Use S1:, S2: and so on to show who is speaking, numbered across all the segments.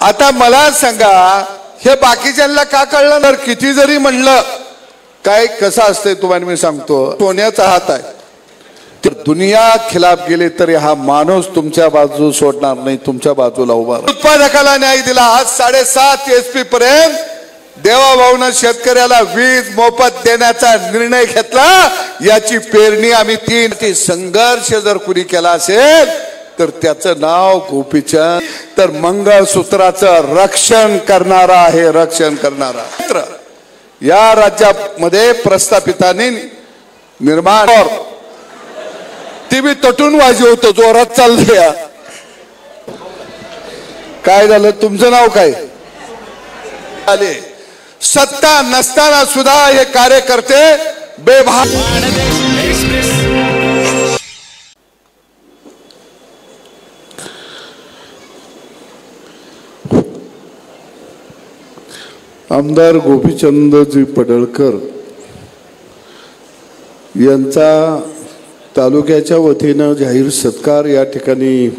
S1: आता मला सांगा, हे बाकीच्यांना का कळलं? तर किती जरी म्हणलं काय कसं असतंय तुम्हाला मी सांगतो, सोन्याचा हात आहे. तर दुनिया खिलाफ गेले तरी हा माणूस तुमच्या बाजू सोडणार नाही, तुमच्या बाजूला उभा. उत्पादकाला न्याय दिला. आज 7.5 SP पर्यंत देवाभाऊनं शेतकऱ्याला वीज मोफत देण्याचा निर्णय घेतला. याची पेरणी आम्ही 3 संघर्ष जर कुणी केला असेल तर त्याचं नाव गोपीचंद. तर मंगळसूत्राचं रक्षण करणारा आहे, रक्षण करणारा. या राज्यामध्ये प्रस्थापितांनी निर्माण ती बी तटून वाजवतो, जोरात चाललंय. काय झालं? तुमचं नाव काय? आले सत्ता नसताना सुद्धा हे कार्यकर्ते बेभान. आमदार गोपीचंदजी पडळकर यांचा तालुक्याच्या वतीनं जाहीर सत्कार या ठिकाणी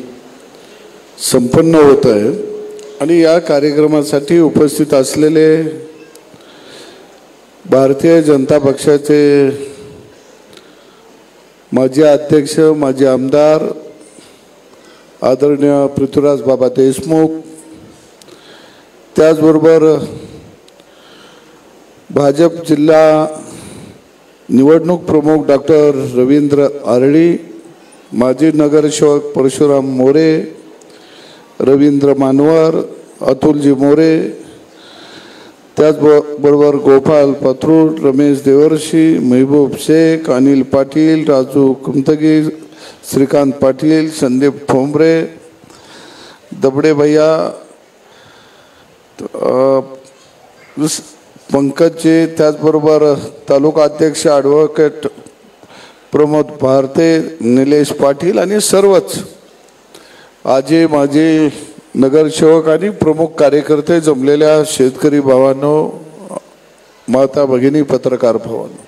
S1: संपन्न होत आहे. आणि या कार्यक्रमासाठी उपस्थित असलेले भारतीय जनता पक्षाचे माजी अध्यक्ष, माजी आमदार आदरणीय पृथ्वीराज बाबा देशमुख, त्याचबरोबर भाजप जिल्हा निवडणूक प्रमुख डॉक्टर रवींद्र आरळी, माजी नगरसेवक परशुराम मोरे, रवींद्र मानवर, अतुलजी मोरे, त्याचबरोबर गोपाल पात्रूड, रमेश देवर्षी, महबूब शेख, अनिल पाटील, राजू कुमतगी, श्रीकांत पाटील, संदीप ठोंबरे, दबडे भैया, पंकजजी, त्याचबरोबर तालुका अध्यक्ष ॲडव्होकेट प्रमोद भारते, निलेश पाटील आणि सर्वच आजी माजी नगरसेवक आणि प्रमुख कार्यकर्ते जमलेल्या शेतकरी भावांनो, माता भगिनी, पत्रकार भावांनो,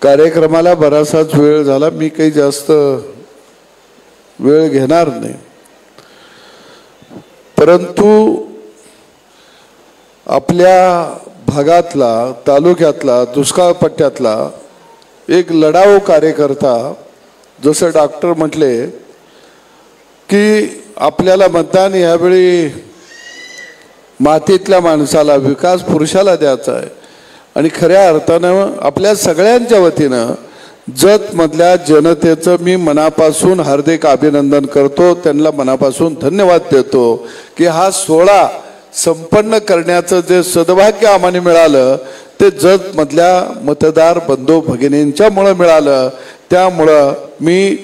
S1: कार्यक्रमाला बराचसाच वेळ झाला. मी काही जास्त वेळ घेणार नाही, परंतु आपल्या भागातला, तालुक्यातला, दुष्काळ पट्ट्यातला एक लढाऊ कार्यकर्ता, जसं डॉक्टर म्हटले की आपल्याला मतदान यावेळी मातीतल्या माणसाला, विकास पुरुषाला द्यायचा आहे. आणि खऱ्या अर्थानं आपल्या सगळ्यांच्या वतीनं जतमधल्या जनतेचं मी मनापासून हार्दिक अभिनंदन करतो, त्यांना मनापासून धन्यवाद देतो की हा सोहळा संपन्न करण्याचं जे सद्भाग्य आम्हाला मिळालं ते जतमधल्या मतदार बंधू भगिनींच्यामुळं मिळालं. त्यामुळं मी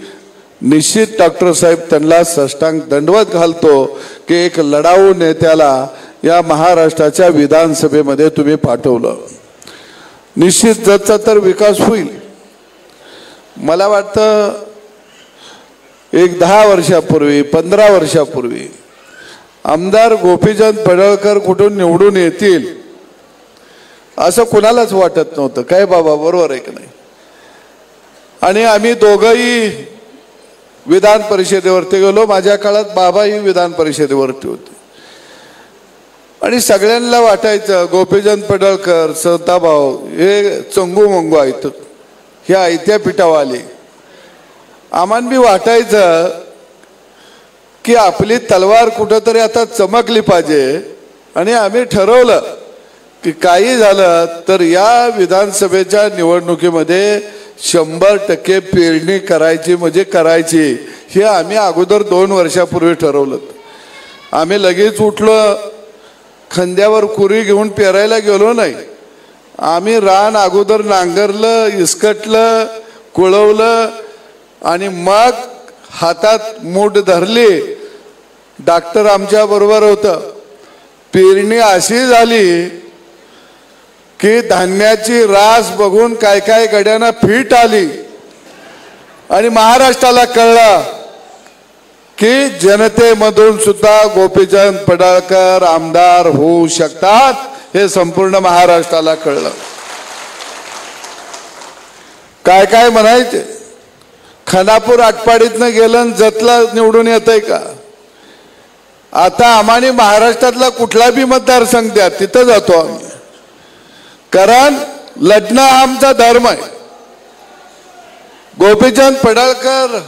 S1: निश्चित डॉक्टर साहेब त्यांना साष्टांग दंडवत घालतो की एक लढाऊ नेत्याला या महाराष्ट्राच्या विधानसभेमध्ये तुम्ही पाठवलं. निश्चित जतचा तर विकास होईल. मला वाटतं एक 10 वर्षापूर्वी, 15 वर्षापूर्वी आमदार गोपीचंद पडळकर कुठून निवडून येतील असं कुणालाच वाटत नव्हतं. काय बाबा, बरोबर आहे की नाही? आणि आम्ही दोघंही विधान परिषदेवरती गेलो. माझ्या काळात बाबाही विधान परिषदेवरती होते. आणि सगळ्यांना वाटायचं गोपीचंद पडळकर, सत्ताभाऊ हे चंगू मंगू आहेत, हे आयत्या पिठावाले. आम्हाला बी वाटायचं की आपली तलवार कुठंतरी आता चमकली पाहिजे. आणि आम्ही ठरवलं की काही झालं तर या विधानसभेच्या निवडणुकीमध्ये 100% पेरणी करायची म्हणजे करायची. हे आम्ही अगोदर 2 वर्षापूर्वी ठरवलं. आम्ही लगेच उठलो, खांद्यावर कुरी घेऊन पेरायला गेलो नाही. आम्ही रान अगोदर नांगरलं, इसकटलं, कुळवलं आणि मग हातात मूठ धरली. डॉक्टर आमच्या बरोबर होतं. पेरणी अशी झाली की धान्याची रास बघून काय काय गड्यांना फीट आली. आणि महाराष्ट्राला कळलं की जनतेमधून सुद्धा गोपीचंद पडळकर आमदार होऊ शकतात. हे संपूर्ण महाराष्ट्राला कळलं. काय काय म्हणायचे खानापूर आटपाडीतनं गेलं आणि जतला निवडून येतंय का? आता आम्हाने महाराष्ट्रातला कुठला बी मतदारसंघ द्या तिथं जातो आम्ही, कारण लढणं हा आमचा धर्म आहे. गोपीचंद पडळकर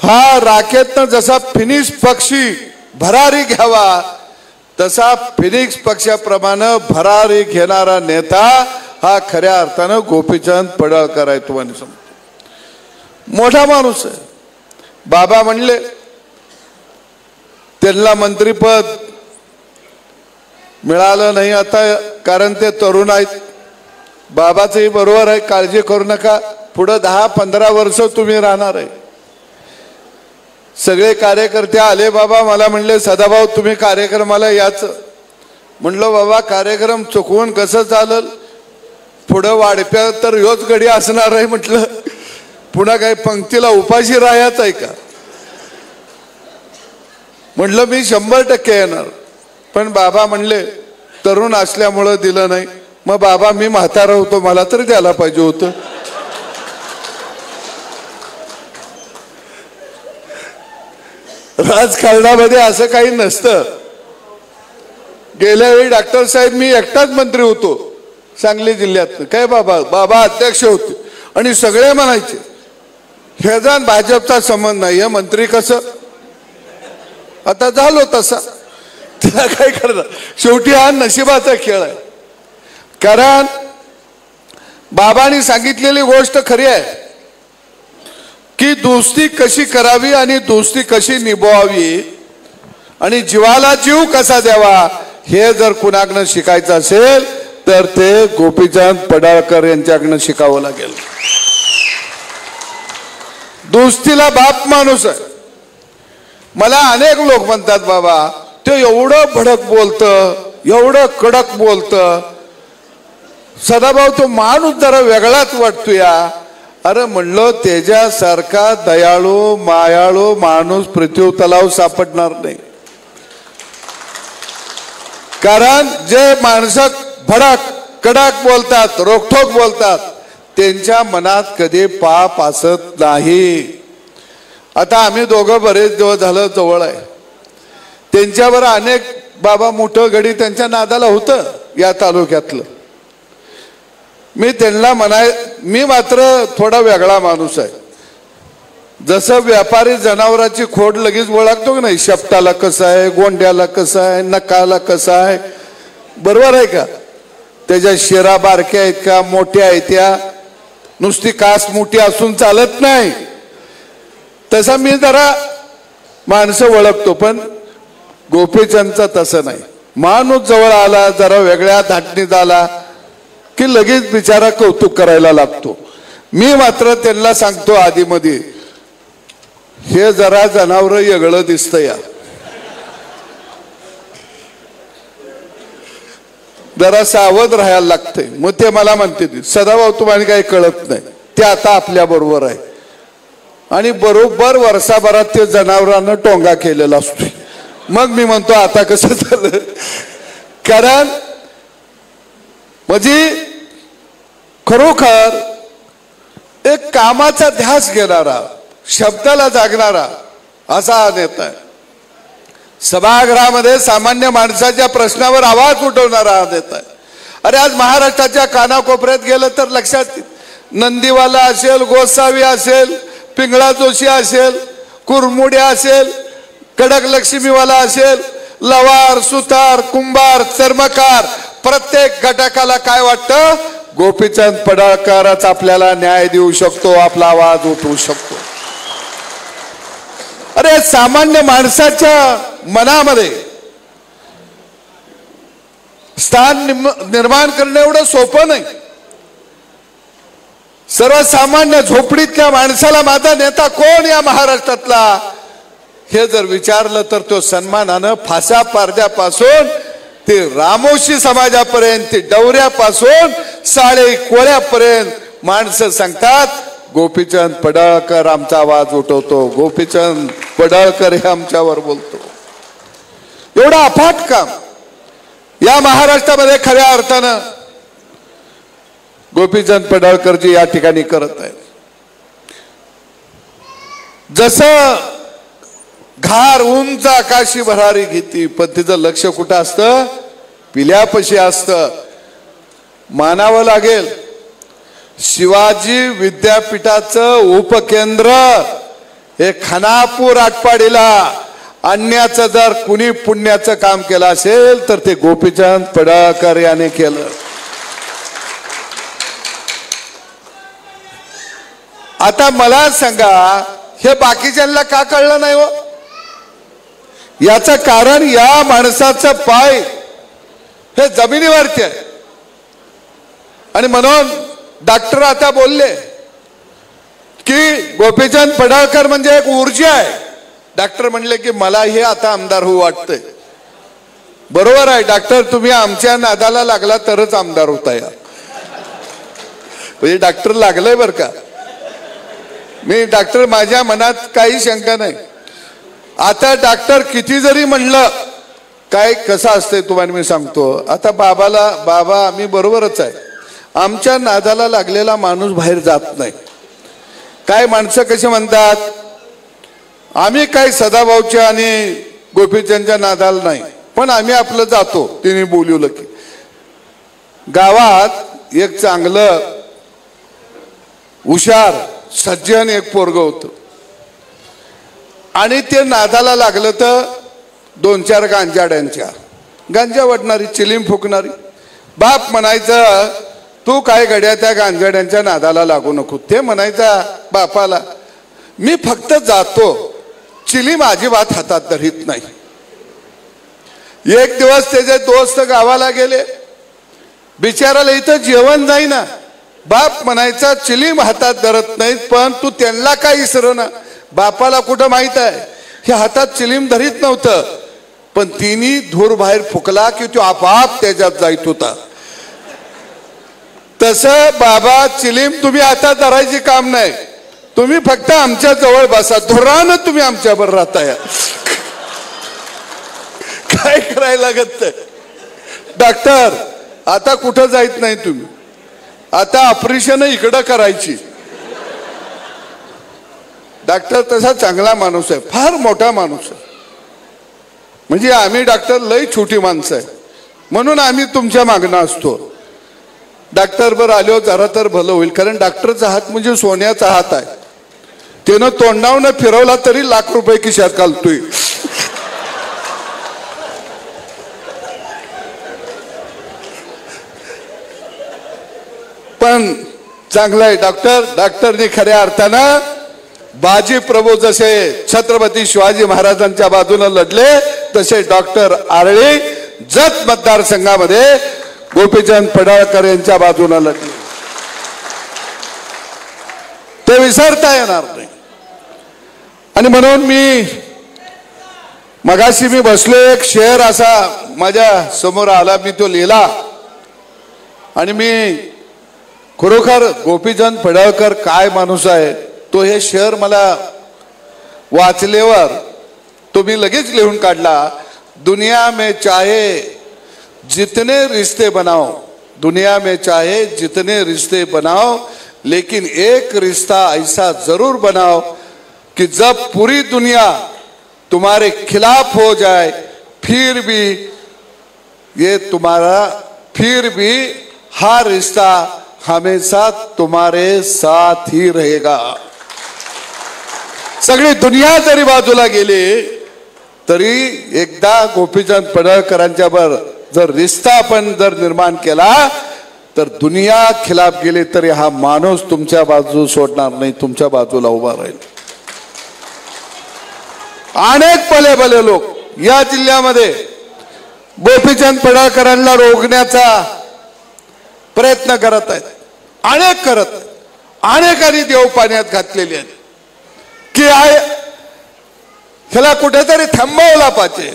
S1: हा राखेतनं जसा फिनिक्स पक्षी भरारी घ्यावा तसा फिनिक्स पक्षाप्रमाणे भरारी घेणारा नेता हा खऱ्या अर्थानं गोपीचंद पडळकर आहे. तुम्हाला समजतो, मोठा माणूस आहे. बाबा म्हणले त्यांना मंत्रीपद मिळालं नाही आता, कारण ते तरुण आहेत. बाबाचंही बरोबर आहे, काळजी करू नका, पुढे 10-15 वर्ष तुम्ही राहणार आहे. सगळे कार्यकर्ते आले. बाबा मला म्हणले सदाभाऊ तुम्ही कार्यक्रमाला याचं. म्हणलं बाबा कार्यक्रम चुकवून कसं चालल, पुढं वाढप्या तर ह्योच गडी असणार आहे. म्हटलं पुन्हा काही पंक्तीला उपाशी राहायचं आहे का? म्हटलं मी 100% येणार. पण बाबा म्हणले तरुण असल्यामुळं दिलं नाही. मग बाबा मी म्हातारा होतो, मला तरी द्यायला पाहिजे होतं. राजकारणामध्ये असं काही नसतं. गेल्या वेळी डॉक्टर साहेब मी एकटाच मंत्री होतो सांगली जिल्ह्यात. काय बाबा बाबा अध्यक्ष होते आणि सगळे म्हणायचे ह्याचा भाजपचा संबंध नाही, मंत्री कसं. आता झालो तसा, त्याला काय करणार. शेवटी हा नशिबाचा खेळ आहे. कारण बाबांनी सांगितलेली गोष्ट खरी आहे की दोस्ती कशी करावी आणि दोस्ती कशी निभवावी आणि जीवाला जीव कसा द्यावा हे जर कुणाकडनं शिकायचं असेल तर ते गोपीचंद पडळकर यांच्याकडनं शिकावं लागेल. दोस्तीला बाप माणूस आहे. मला अनेक लोक म्हणतात बाबा ते एवढं भडक बोलतं, एवढं कडक बोलतं, सदाभाऊ तो माणूस जरा वेगळाच वाटतो या. अरे म्हणलं त्याच्यासारखा दयाळू मायाळू माणूस पृथ्वी तलाव सापडणार नाही. कारण जे माणसं भडक कडक बोलतात, रोखठोक बोलतात, त्यांच्या मनात कधी पाप असत नाही. आता आम्ही दोघं बरेच दिवस झालं जवळ आहे. त्यांच्यावर अनेक बाबा मोठं गडी त्यांच्या नादाला होतं या तालुक्यातलं. मी त्यांना मी मात्र थोडा वेगळा माणूस आहे. जसं व्यापारी जनावराची खोड लगेच ओळखतो की नाही, शेपटाला कसं आहे, गोंड्याला कसं आहे, नकाला कसं आहे, बरोबर आहे का. त्याच्या शिरा बारक्या आहेत का मोठ्या आहेत, त्या नुसती कास मोठी असून चालत नाही. तसा मी जरा माणसं ओळखतो. पण गोपीचंदचं तसं नाही. माणूस जवळ आला जरा वेगळ्या धाटणीत आला की लगेच बिचारा कौतुक करायला लागतो. मी मात्र त्यांना सांगतो आधीमध्ये हे जरा जनावर वेगळं दिसतं या, जरा सावध राहायला लागतंय. मग ते मला म्हणते सदाभाऊ तुम्हाला काही कळत नाही, ते आता आपल्या बरोबर आहे. आणि बरोबर वर्षभरात ते जनावरांना टोंगा केलेला असतो. मग मी म्हणतो आता कसं झालं. कारण म्हणजे खरोखर एक कामाचा ध्यास घेणारा, शब्दाला जागणारा असा हा नेता आहे. सभागृहामध्ये सामान्य माणसाच्या प्रश्नावर आवाज उठवणारा हा नेता आहे. अरे आज महाराष्ट्राच्या कानाकोपऱ्यात गेलं तर लक्षात नंदीवाला असेल, गोसावी असेल, पिंगळा जोशी असेल, कुरमुड्या असेल, कडक लक्ष्मीवाला असेल, लवार सुतार कुंभार चर्मकार, प्रत्येक घटकाला काय वाटतं गोपीचंद पडळकरच आपल्याला न्याय देऊ शकतो, आपला आवाज उठवू शकतो. अरे सामान्य माणसाच्या मनामध्ये स्थान निर्माण करणं एवढं सोपं नाही. सर्वसामान्य झोपडीतल्या माणसाला माझा नेता कोण या महाराष्ट्रातला हे जर विचारलं तर तो सन्मानानं फासा पारद्यापासून ते रामोशी समाजापर्यंत, ते डवऱ्यापासून साळे कोळ्यापर्यंत माणसं सांगतात गोपीचंद पडळकर आमचा आवाज उठवतो, गोपीचंद पडळकर हे आमच्यावर बोलतो. एवढा अफाट काम या महाराष्ट्रामध्ये खऱ्या अर्थानं गोपीचंद पडळकरजी या ठिकाणी करत आहेत. जसं घार उंच आकाशी भरारी घेती, पण तिचं लक्ष कुठं असतं? पिल्यापाशी असतं. मानावं लागेल, शिवाजी विद्यापीठाचं उपकेंद्र हे खानापूर आटपाडीला आणण्याचं जर कुणी पुण्याचं काम केलं असेल तर ते गोपीचंद पडळकर याने केलं. आता मला सांगा, हे बाकीच्यांना का कळलं नाही हो? याचं कारण या माणसाचं पाय हे जमिनीवरती आहे. आणि म्हणून डॉक्टर आता बोलले की गोपीचंद पडळकर म्हणजे एक ऊर्जा आहे. डॉक्टर म्हणले की मला हे आता आमदार होऊ वाटतंय. बरोबर आहे डॉक्टर, तुम्ही आमच्या नादाला लागला तरच आमदार होता. या म्हणजे डॉक्टर लागलंय बर का. मी डॉक्टर, माझ्या मनात काही शंका नाही. आता डॉक्टर किती जरी म्हणलं, काय कसं असतंय तुम्हाला मी सांगतो. आता बाबा आम्ही बरोबरच आहे. आमच्या नादाला लागलेला माणूस बाहेर जात नाही. काय माणसं कसे म्हणतात, आम्ही काय सदाभाऊच्या आणि गोपीचंदच्या नादाला नाही, पण आम्ही आपलं जातो. तिने बोलवलं की गावात एक चांगलं हुशार सज्जन एक पोरग होतं आणि ते नादाला लागलं तर 2-4 गांजाड्यांच्या गांजा वाटणारी चिलीम फुकणारी. बाप म्हणायचं तू काय गड्या त्या गांजाड्यांच्या नादाला लागू नको. ते म्हणायचा बापाला, मी फक्त जातो, चिलीम अजिबात हातात धरीत नाही. एक दिवस त्याचे दोस्त गावाला गेले, बिचाराला इथं जेवण नाही ना. बाप म्हणायचा चिलीम हातात धरत नाहीत, पण तू त्यांना काय इसर ना. बापाला कुठं माहित आहे हे हातात चिलीम धरीत नव्हतं, पण तिने धूर बाहेर फुकला की तो आपाप त्याच्यात जायत होता. तसं बाबा, चिलीम तुम्ही आता धरायची काम नाही, तुम्ही फक्त आमच्या जवळ बसा, धुरानं तुम्ही आमच्याबरोबर राहताय. काय करायला लागत. डॉक्टर आता कुठं जायत नाही तुम्ही, आता ऑपरेशन इकडं करायची. डॉक्टर तसा चांगला माणूस आहे, फार मोठा माणूस आहे. म्हणजे आम्ही डॉक्टर लई छोटी माणसं आहे, म्हणून आम्ही तुमच्या मागणं असतो. डॉक्टर बर आलो जरा तर भलं होईल, कारण डॉक्टरचा हात म्हणजे सोन्याचा हात आहे. त्यानं तोंडावनं फिरवला तरी लाख रुपये खिशात घालतोय. पण चांगलं आहे डॉक्टर. डॉक्टरने खऱ्या अर्थानं बाजी प्रभू जसे छत्रपती शिवाजी महाराजांच्या बाजूने लढले, तसे डॉक्टर आरळी जत मतदारसंघामध्ये गोपीचंद पडळकर यांच्या बाजूने लढले. ते विसरता येणार नाही. आणि म्हणून मगाशी मी बसलो, एक शेर असा माझ्या समोर आला, मी तो लिहिला. आणि मी खरोखर गोपीचंद पडळकर काय माणूस आहे तो हे शेर मला वाचल्यावर तो मी लगेच लिहून काढला. दुनिया में चाहे जितने रिश्ते बनाओ, दुनिया में चाहे जितने रिश्ते बनाओ, लेकिन एक रिश्ता ऐसा जरूर बनाओ कि जब पूरी दुनिया तुम्हारे खिलाफ हो जाए फिर भी हा रिश्ता हमेशा तुम्हारे साथ ही रहेगा. सगळी दुनिया जरी बाजूला गेली तरी एकदा गोपीचंद पडळकरांच्या वर जर रिश्ता आपण जर निर्माण केला तर दुनिया खिलाफ गेली तरी हा माणूस तुमच्या बाजू सोडणार नाही, तुमच्या बाजूला उभा राहील. अनेक भले लोक या जिल्ह्यामध्ये गोपीचंद पडळकरांना रोखण्याचा प्रयत्न करत आहेत. अनेकांनी देव पाण्यात घातलेले आहेत की ह्याला कुठेतरी थांबवला पाहिजे.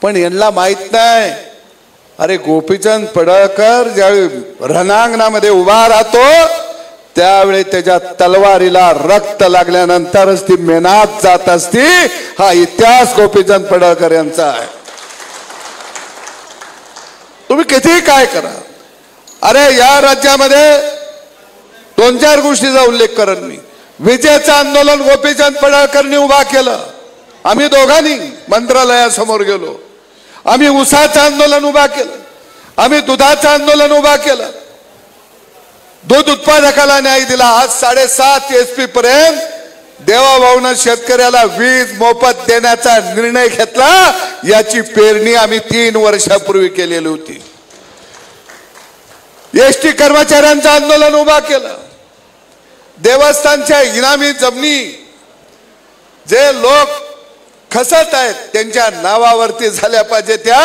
S1: पण यांना माहित नाही, अरे गोपीचंद पडळकर ज्यावेळी रणांगणामध्ये उभा राहतो त्यावेळी त्याच्या तलवारीला रक्त लागल्यानंतरच ती मेनात जात असती. हा इतिहास गोपीचंद पडळकर यांचा आहे. तुम्ही किती काय करा, अरे या राज्यामध्ये 2-4 गोष्टीचा उल्लेख करत मी. विजेचं आंदोलन गोपीचंद पडळकरनी उभा केलं. आम्ही दोघांनी मंत्रालयासमोर गेलो. आम्ही उसाचं आंदोलन उभा केलं. आम्ही दुधाचं आंदोलन उभा केलं. दूध उत्पादकाला न्याय दिला. आज 7.5 SP पर्यंत देवाभाऊनं शेतकऱ्याला वीज मोफत देण्याचा निर्णय घेतला. याची पेरणी आम्ही 3 वर्षापूर्वी केलेली होती. एसटी कर्मचाऱ्यांचं आंदोलन उभा केलं. देवस्थानच्या इनामी जमिनी जे लोक खसत आहेत त्यांच्या नावावरती झाल्या पाहिजे त्या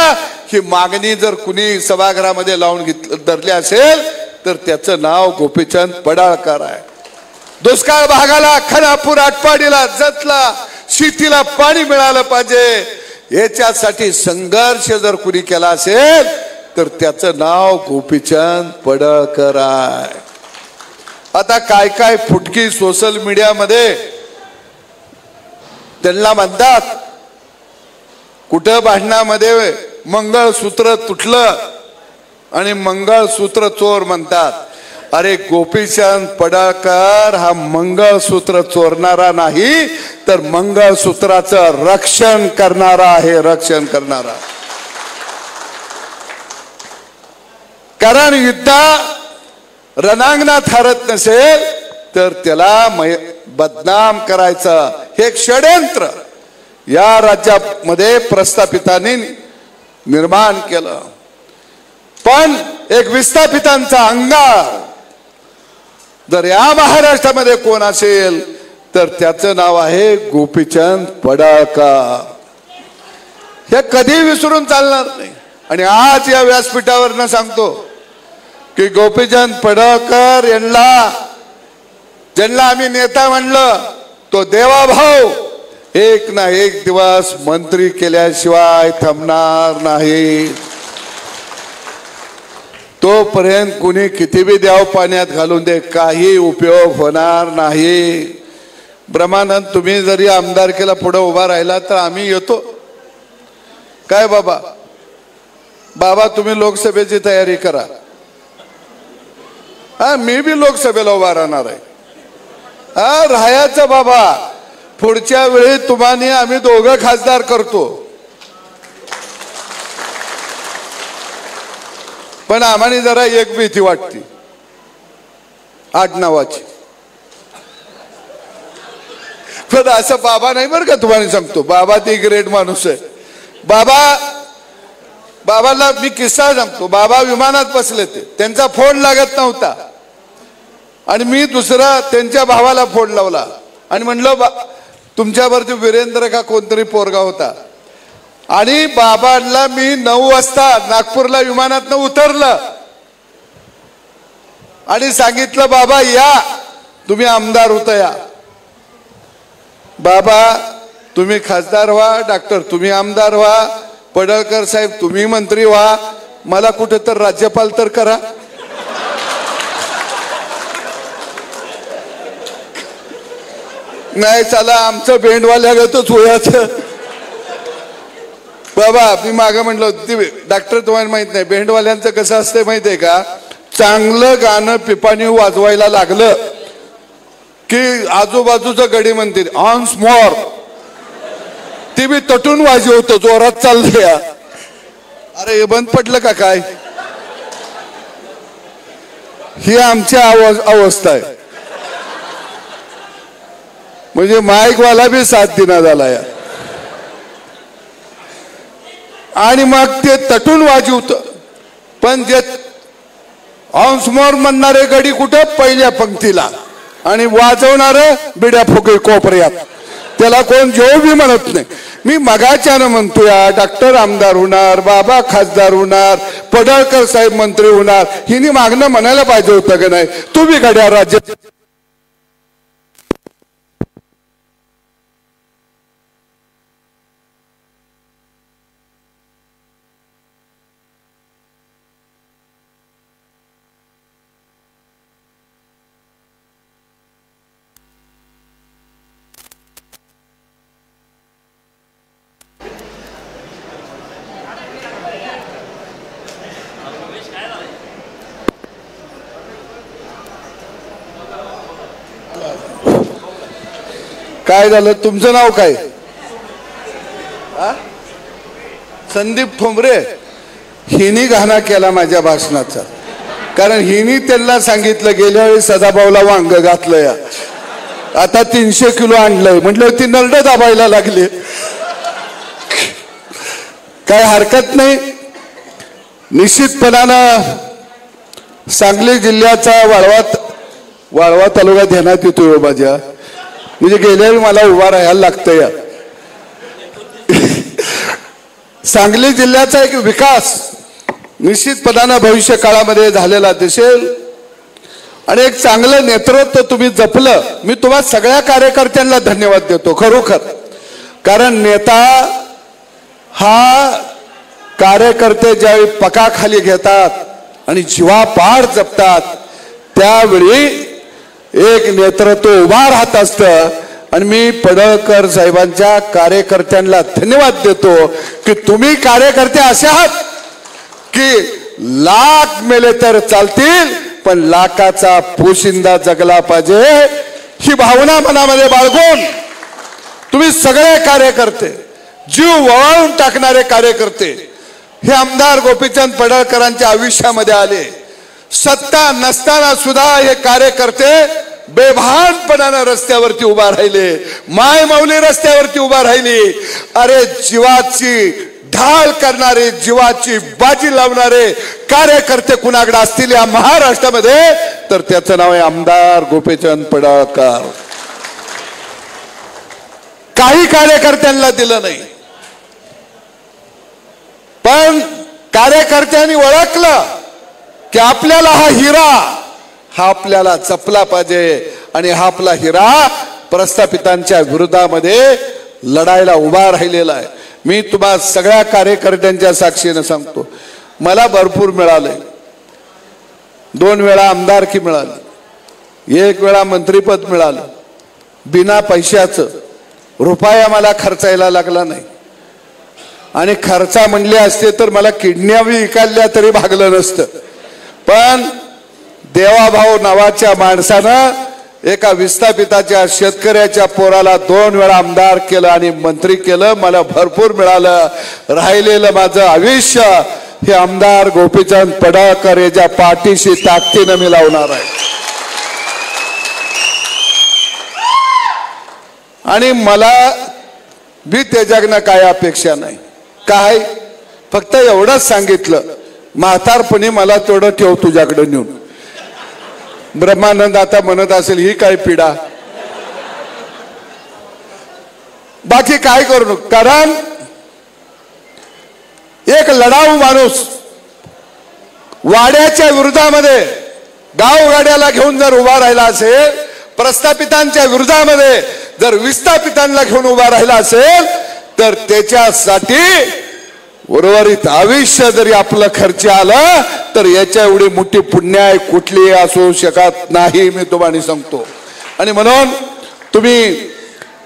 S1: ही मागणी जर कुणी सभागृहामध्ये लावून धरली असेल तर त्याचं नाव गोपीचंद पडळकर आहे. दुष्काळ भागाला खानापूर आटपाडीला जतला शेतीला पाणी मिळालं पाहिजे याच्यासाठी संघर्ष जर कुणी केला असेल तर त्याचं नाव गोपीचंद पडळकर आहे. आता काय काय फुटकी सोशल मीडियामध्ये त्यांना म्हणतात. कुठं भांडणामध्ये मंगळसूत्र तुटलं आणि मंगळसूत्र चोर म्हणतात. अरे गोपीचंद पडळकर हा मंगळसूत्र चोरणारा नाही तर मंगळसूत्राचं रक्षण करणारा आहे. रक्षण करणारा. कारण युद्ध रणांगणात हरत नसेल तर त्याला बदनाम करायचं हे एक षड्यंत्र या राज्यामध्ये प्रस्थापितांनी निर्माण केलं. पण एक विस्थापितांचा अंगार जर या महाराष्ट्रामध्ये कोण असेल तर त्याचं नाव आहे गोपीचंद पडळकर. हे कधी विसरून चालणार नाही. आणि आज या व्यासपीठावरनं सांगतो की गोपीचंद पडळकर यांना ज्यांना आम्ही नेता म्हणलं तो देवाभाऊ एक ना एक दिवस मंत्री केल्याशिवाय थांबणार नाही. तोपर्यंत कुणी किती बी द्याव पाण्यात घालून दे काही उपयोग होणार नाही. ब्रह्मानंद तुम्ही जरी आमदारकीला पुढे उभा राहिला तर आम्ही येतो. काय बाबा बाबा तुम्ही लोकसभेची तयारी करा. हा मी बी लोकसभेला उभा राहणार आहे. हा राहायचं बाबा. पुढच्या वेळी तुम्हाला आम्ही दोघं खासदार करतो. पण आम्हाला जरा एक भीती वाटते आडनावाची. पण असं बाबा नाही बरं का तुम्हाला सांगतो. बाबा ती ग्रेट माणूस आहे. बाबाला मी किस्सा सांगतो. बाबा विमानात बसले ते त्यांचा फोन लागत नव्हता आणि मी दुसरा त्यांच्या भावाला फोन लावला आणि म्हणलं तुमच्यावरती वीरेंद्र का कोणतरी पोरगा होता आणि बाबांना मी 9 वाजता नागपूरला विमानातनं उतरलं आणि सांगितलं बाबा या तुम्ही आमदार होता. या बाबा तुम्ही खासदार व्हा. डॉक्टर तुम्ही आमदार व्हा. पडळकर साहेब तुम्ही मंत्री व्हा. मला कुठे तर राज्यपाल तर करा. नाही चला आमचं भेंडवाल्यागतच होयाचं. बाबा मी मागे म्हटलं डॉक्टर तुम्हाला माहित नाही भेंडवाल्यांचं कसं असतं माहितीये का. चांगलं गाणं पिपाणी वाजवायला लागलं की आजूबाजूचं गडी म्हणते ऑन्स मोर. ती बी तटून वाजवतो जोरात चाललंय. अरे हे बंद पडलं का काय. ही आमची अवस्था आहे. म्हणजे माईकवाला बी साथ दिना झाला या. आणि मग ते तटून वाजवत. पण जे ऑन्समोर म्हणणारे गडी कुठं पहिल्या पंक्तीला आणि वाजवणार बिड्या फुके कोपऱ्यात. त्याला कोण जेव बी म्हणत नाही. मी मगाच्यानं म्हणतोय डॉक्टर आमदार होणार. बाबा खासदार होणार. पडळकर साहेब मंत्री होणार. हिने मागणं म्हणायला पाहिजे होतं का नाही. तू बी गड्या राज्यात काय झालं? तुमचं नाव काय? संदीप ठोंबरे. हिनी घाणा केला माझ्या भाषणाचा, कारण हिनी त्यांना सांगितलं गेल्या वेळी सदाभाऊला वांग घातलं या, आता 300 किलो आणलंय म्हटलं ती नरड दाबायला लागली. काय हरकत नाही. निश्चितपणानं सांगली जिल्ह्याचा वाळवा तालुका ध्यानात येतोय माझ्या, म्हणजे गेल्या वेळी मला उभा राहायला लागतं या. सांगली जिल्ह्याचा एक विकास निश्चितपणानं भविष्य काळामध्ये झालेला दिसेल आणि एक चांगलं नेतृत्व तुम्ही जपलं. मी तुम्हा सगळ्या कार्यकर्त्यांना धन्यवाद देतो खरोखर, कारण नेता हा कार्यकर्ते ज्यावेळी पकाखाली घेतात आणि जीवापाड जपतात त्यावेळी एक नेतृत्व उभा राहत असतं. आणि मी पडळकर साहेबांच्या कार्यकर्त्यांना धन्यवाद देतो की तुम्ही कार्यकर्ते असे आहात की लाख मेले तर चालतील पण लाखाचा पोशिंदा जगला पाहिजे ही भावना मनामध्ये बाळगून तुम्ही सगळे कार्यकर्ते, जीव वळवून टाकणारे कार्यकर्ते हे आमदार गोपीचंद पडळकरांच्या आयुष्यामध्ये आले. सत्ता नसताना सुद्धा हे कार्यकर्ते बेभानपणानं रस्त्यावरती उभा राहिले, माय माऊली रस्त्यावरती उभा राहिली. अरे जीवाची ढाल करणारे, जीवाची बाजी लावणारे कार्यकर्ते कुणाकडे असतील या महाराष्ट्रामध्ये तर त्याचं नाव आहे आमदार गोपीचंद पडळकर. काही कार्यकर्त्यांना दिलं नाही, पण कार्यकर्त्यांनी ओळखलं की आपल्याला हा हिरा हा आपल्याला जपला पाहिजे आणि हा आपला हिरा प्रस्थापितांच्या विरोधामध्ये लढायला उभा राहिलेला आहे. मी तुम्हा सगळ्या कार्यकर्त्यांच्या साक्षीने सांगतो, मला भरपूर मिळाले. 2 वेळा आमदारकी मिळाली, 1 वेळा मंत्रीपद मिळालं, बिना पैशाचं, रुपया मला खर्चायला लागला नाही. आणि खर्चा म्हणले असते तर मला किडन्या विकायला तरी भागलं नसतं. पण देवाभाऊ नावाच्या माणसानं एका विस्थापिताच्या शेतकऱ्याच्या पोराला 2 वेळा आमदार केलं आणि मंत्री केलं. मला भरपूर मिळालं. राहिलेलं माझं आयुष्य हे आमदार गोपीचंद पडळकर याच्या पाठीशी ताकदीनं मी लावणार आहे. आणि मला बी त्याच्याकडनं काय अपेक्षा नाही, काय फक्त एवढंच सांगितलं, म्हातारपणी मला तेवढं ठेव तुझ्याकडे नेऊन. ब्रह्मानंद आता म्हणत असेल ही काय पिढा, बाकी काय करू नको. कारण एक लढाऊ माणूस वाड्याच्या विरोधामध्ये गावगाड्याला घेऊन जर उभा राहिला असेल, प्रस्थापितांच्या विरोधामध्ये जर विस्थापितांना घेऊन उभा राहिला असेल तर त्याच्यासाठी उर्वरित आयुष्य जरी आपलं खर्च आलं तर याच्या एवढी मोठी पुण्याई कुठली असू शकत नाही, मी तुम्हाला सांगतो. आणि म्हणून तुम्ही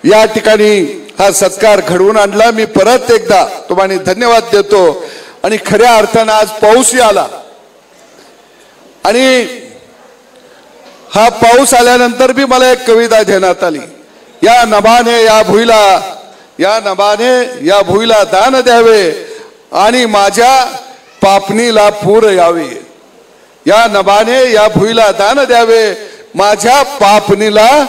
S1: या ठिकाणी हा सत्कार घडवून आणला. मी परत एकदा तुम्हाला धन्यवाद देतो. आणि खऱ्या अर्थानं आज पाऊसही आला आणि हा पाऊस आल्यानंतर बी मला एक कविता ध्यानात आली. या नभाने या भुईला दान द्यावे आणि माझ्या पापणीला पूर यावे. या नभाने या भुईला दान द्यावे, माझ्या पापणीला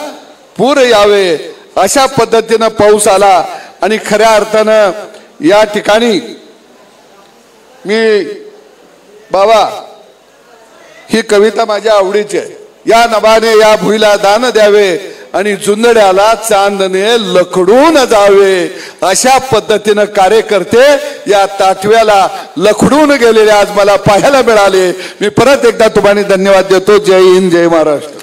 S1: पूर यावे. अशा पद्धतीनं पाऊस आला आणि खऱ्या अर्थानं या ठिकाणी मी बाबा ही कविता माझ्या आवडीची आहे. या नभाने या भुईला दान द्यावे आणि जुंदड्याला चांदणे लखडून जावे. अशा पद्धतीनं कार्यकर्ते या ताटव्याला लखडून गेलेले आज मला पाहायला मिळाले. मी परत एकदा तुम्हाला धन्यवाद देतो. जय हिंद, जय महाराष्ट्र.